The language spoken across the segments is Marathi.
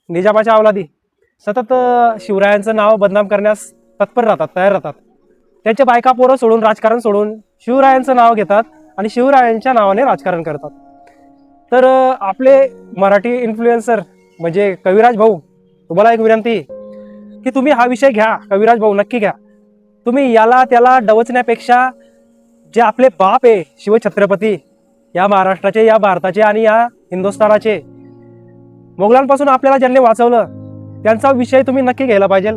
निजामाच्या अवलादी सतत शिवरायांचं नाव बदनाम करण्यास तत्पर राहतात, तयार राहतात. त्यांच्या बायका पोरं सोडून, राजकारण सोडून शिवरायांचं नाव घेतात आणि शिवरायांच्या नावाने राजकारण करतात. तर आपले मराठी इन्फ्लुएन्सर म्हणजे कविराज भाऊ, तुम्हाला एक विनंती की तुम्ही हा विषय घ्या. कविराज भाऊ नक्की घ्या. तुम्ही याला त्याला डवचण्यापेक्षा जे आपले बाप आहे शिवछत्रपती, या महाराष्ट्राचे, या भारताचे आणि या हिंदुस्थानाचे, मोगलांपासून आपल्याला ज्यांनी वाचवलं त्यांचा विषय तुम्ही नक्की घ्यायला पाहिजे.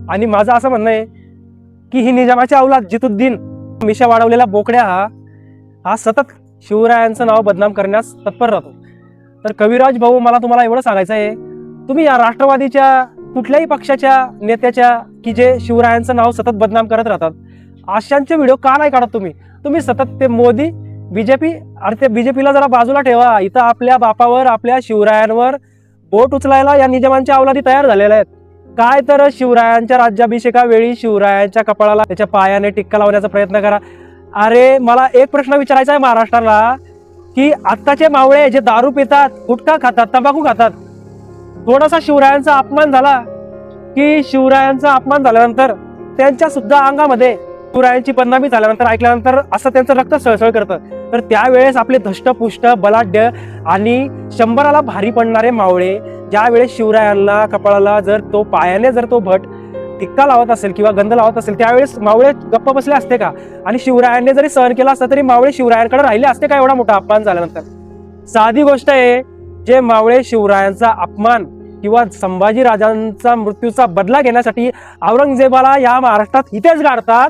आणि माझं असं म्हणणं आहे की ही निजामाच्या अवलाद जितुद्दीन मिशा वाढवलेला बोकड्या हा सतत शिवरायांचं नाव बदनाम करण्यास तत्पर राहतो. तर कविराज भाऊ, मला तुम्हाला एवढं सांगायचं आहे, तुम्ही या राष्ट्रवादीच्या कुठल्याही पक्षाच्या नेत्याच्या की जे शिवरायांचं नाव सतत बदनाम करत राहतात अशांचे व्हिडिओ का नाही काढत तुम्ही सतत ते मोदी बीजेपी, अरे ते बीजेपीला जरा बाजूला ठेवा. इथं आपल्या बापावर, आपल्या शिवरायांवर बोट उचलायला या निजामांच्या अवलादी तयार झालेल्या आहेत. काय तर शिवरायांच्या राज्याभिषेकावेळी शिवरायांच्या कपाळाला त्याच्या पायाने टिक्का लावण्याचा प्रयत्न करा. अरे मला एक प्रश्न विचारायचा आहे महाराष्ट्राला की आत्ताचे मावळे जे दारू पितात, गुटखा खातात, तंबाखू खातात, थोडासा शिवरायांचा अपमान झाला की शिवरायांचा अपमान झाल्यानंतर त्यांच्या सुद्धा अंगामध्ये शिवरायांची बदनामी झाल्यानंतर ऐकल्यानंतर असं त्यांचं रक्त सळसळ करतं. तर त्यावेळेस आपले धष्टपुष्ट, बलाढ्य आणि 100ला भारी पडणारे मावळे ज्यावेळेस शिवरायांना कपाळाला जर तो पायाने जर तो भट टिक्का लावत असेल किंवा गंध लावत असेल, त्यावेळेस मावळे गप्प बसले असते का? आणि शिवरायांनी जरी सहन केला असता तरी मावळे शिवरायांकडे राहिले असते का एवढा मोठा अपमान झाल्यानंतर? साधी गोष्ट आहे, जे मावळे शिवरायांचा अपमान किंवा संभाजी राजांचा मृत्यूचा बदला घेण्यासाठी औरंगजेबाला या महाराष्ट्रात इथेच गाडतात,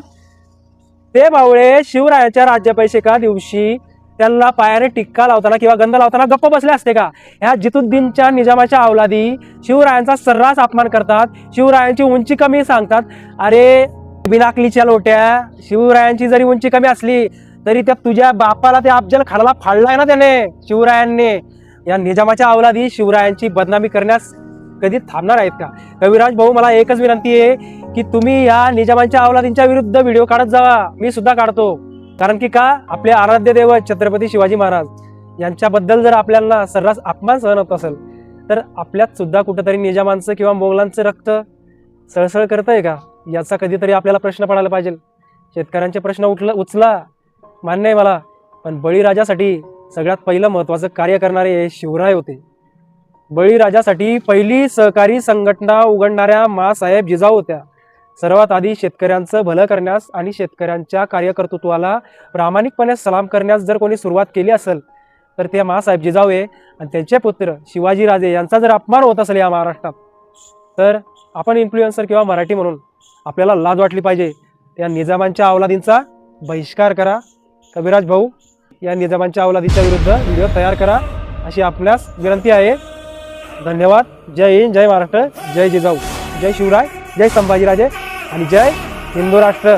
ते मावळे शिवरायांच्या राज्याभिषेका दिवशी त्यांना पायाने टिक्का लावताना किंवा गंध लावताना गप्प बसले असते का? ह्या जितुद्दीनच्या निजामाच्या अवलादी शिवरायांचा सर्रास अपमान करतात, शिवरायांची उंची कमी सांगतात. अरे बिनाकलीच्या लोट्या, शिवरायांची जरी उंची कमी असली तरी त्या तुझ्या बापाला त्या अफजल खानाला फाडलाय ना त्याने शिवरायांनी. या निजामाच्या अवलादी शिवरायांची बदनामी करण्यास कधी थांबणार आहेत का? कविराज भाऊ, मला एकच विनंती आहे की तुम्ही या निजामांच्या अवलादींच्या विरुद्ध व्हिडिओ काढत जावा. मी सुद्धा काढतो. कारण की का, आपले आराध्य दैवत छत्रपती शिवाजी महाराज यांच्याबद्दल जर आपल्याला सर्रास अपमान सहन होत असेल तर आपल्यात सुद्धा कुठेतरी निजामांचं किंवा मोगलांचं रक्त सळसळ करतंय का? याचा कधीतरी आपल्याला प्रश्न पडायला पाहिजे. शेतकऱ्यांचे प्रश्न उचला, मान्य आहे मला, पण बळीराजासाठी सगळ्यात पहिलं महत्त्वाचं कार्य करणारे शिवराय होते. बळीराजासाठी पहिली सहकारी संघटना उघडणाऱ्या माँसाहेब जिजाऊ होत्या. सर्वात आधी शेतकऱ्यांचं भलं करण्यास आणि शेतकऱ्यांच्या कार्यकर्तृत्वाला प्रामाणिकपणे सलाम करण्यास जर कोणी सुरुवात केली असेल तर ते माँसाहेब जिजाऊ आहे. आणि त्यांचे पुत्र शिवाजीराजे यांचा जर अपमान होत असेल या महाराष्ट्रात तर आपण इन्फ्लुएन्सर किंवा मराठी म्हणून आपल्याला लाज वाटली पाहिजे. या निजामांच्या अवलादींचा बहिष्कार करा. कविराज भाऊ, या निजामांच्या अवलादीच्या विरुद्ध व्हिडिओ तयार करा अशी आपल्यास विनंती आहे. धन्यवाद. जय हिंद, जय महाराष्ट्र, जय जिजाऊ, जय शिवराय, जय संभाजीराजे आणि जय हिंदू राष्ट्र.